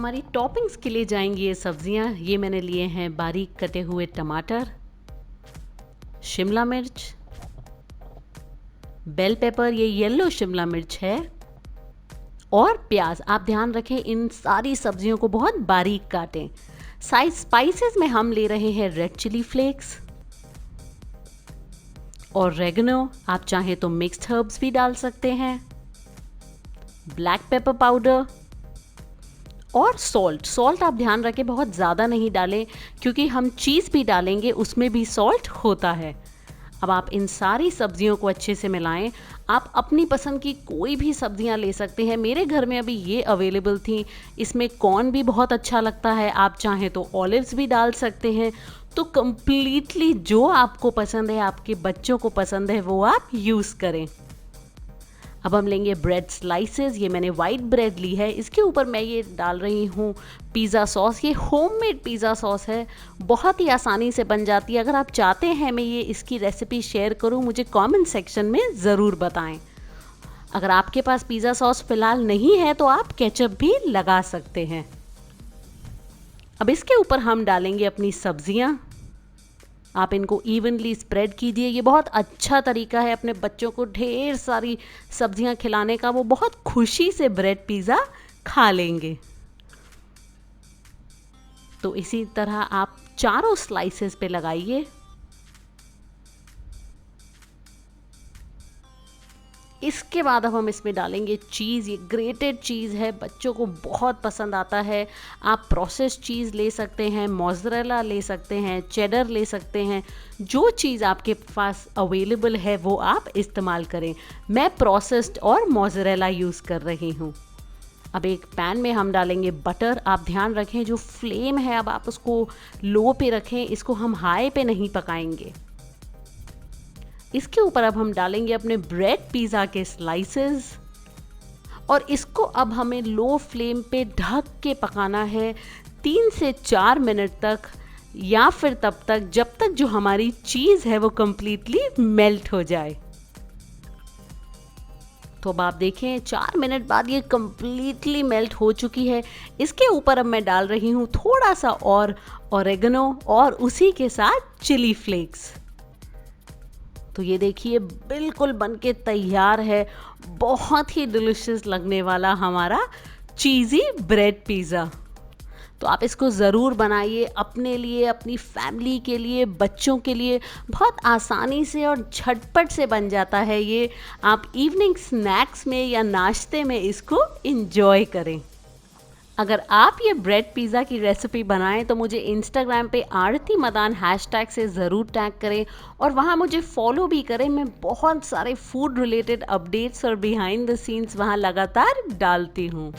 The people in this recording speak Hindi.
हमारी टॉपिंग्स के लिए जाएंगी ये सब्जियां। ये मैंने लिए हैं बारीक कटे हुए टमाटर, शिमला मिर्च, बेल पेपर, ये येलो शिमला मिर्च है, और प्याज। आप ध्यान रखें इन सारी सब्जियों को बहुत बारीक काटें। स्पाइसेस में हम ले रहे हैं रेड चिली फ्लेक्स और रेगनो। आप चाहें तो मिक्स्ड हर्ब्स भी डाल सकते हैं, ब्लैक पेपर पाउडर और सॉल्ट आप ध्यान रखें बहुत ज़्यादा नहीं डालें, क्योंकि हम चीज़ भी डालेंगे उसमें भी सॉल्ट होता है। अब आप इन सारी सब्जियों को अच्छे से मिलाएं। आप अपनी पसंद की कोई भी सब्जियां ले सकते हैं। मेरे घर में अभी ये अवेलेबल थी। इसमें कॉर्न भी बहुत अच्छा लगता है, आप चाहें तो ऑलिव्स भी डाल सकते हैं। तो कंप्लीटली जो आपको पसंद है, आपके बच्चों को पसंद है, वो आप यूज़ करें। अब हम लेंगे ब्रेड स्लाइसेस। ये मैंने वाइट ब्रेड ली है, इसके ऊपर मैं ये डाल रही हूँ पिज़्ज़ा सॉस। ये होममेड पिज़्ज़ा सॉस है, बहुत ही आसानी से बन जाती है। अगर आप चाहते हैं मैं ये इसकी रेसिपी शेयर करूँ, मुझे कमेंट सेक्शन में ज़रूर बताएं। अगर आपके पास पिज़्ज़ा सॉस फ़िलहाल नहीं है तो आप केचप भी लगा सकते हैं। अब इसके ऊपर हम डालेंगे अपनी सब्जियाँ। आप इनको इवनली स्प्रेड कीजिए। ये बहुत अच्छा तरीका है अपने बच्चों को ढेर सारी सब्जियां खिलाने का। वो बहुत खुशी से ब्रेड पिज़्ज़ा खा लेंगे। तो इसी तरह आप चारों स्लाइसेस पे लगाइए। इसके बाद अब हम इसमें डालेंगे चीज़। ये ग्रेटेड चीज़ है, बच्चों को बहुत पसंद आता है। आप प्रोसेस्ड चीज़ ले सकते हैं, मोज़रेला ले सकते हैं, चेडर ले सकते हैं। जो चीज़ आपके पास अवेलेबल है वो आप इस्तेमाल करें। मैं प्रोसेस्ड और मोज़रेला यूज़ कर रही हूँ। अब एक पैन में हम डालेंगे बटर। आप ध्यान रखें जो फ्लेम है अब आप उसको लो पे रखें, इसको हम हाई पे नहीं पकाएंगे। इसके ऊपर अब हम डालेंगे अपने ब्रेड पिज़्ज़ा के स्लाइसेस और इसको अब हमें लो फ्लेम पे ढक के पकाना है 3 से 4 मिनट तक, या फिर तब तक जब तक जो हमारी चीज़ है वो कंप्लीटली मेल्ट हो जाए। तो अब आप देखें 4 मिनट बाद ये कंप्लीटली मेल्ट हो चुकी है। इसके ऊपर अब मैं डाल रही हूँ थोड़ा सा और ऑरेगनो और उसी के साथ चिली फ्लेक्स। तो ये देखिए बिल्कुल बनके तैयार है। बहुत ही डिलिशियस लगने वाला हमारा चीज़ी ब्रेड पिज़्ज़ा। तो आप इसको ज़रूर बनाइए अपने लिए, अपनी फैमिली के लिए, बच्चों के लिए। बहुत आसानी से और झटपट से बन जाता है ये। आप इवनिंग स्नैक्स में या नाश्ते में इसको एंजॉय करें। अगर आप ये ब्रेड पिज़्ज़ा की रेसिपी बनाएं तो मुझे इंस्टाग्राम पे आरती मदान हैशटैग से ज़रूर टैग करें और वहाँ मुझे फॉलो भी करें। मैं बहुत सारे फूड रिलेटेड अपडेट्स और बिहाइंड द सीन्स वहाँ लगातार डालती हूँ।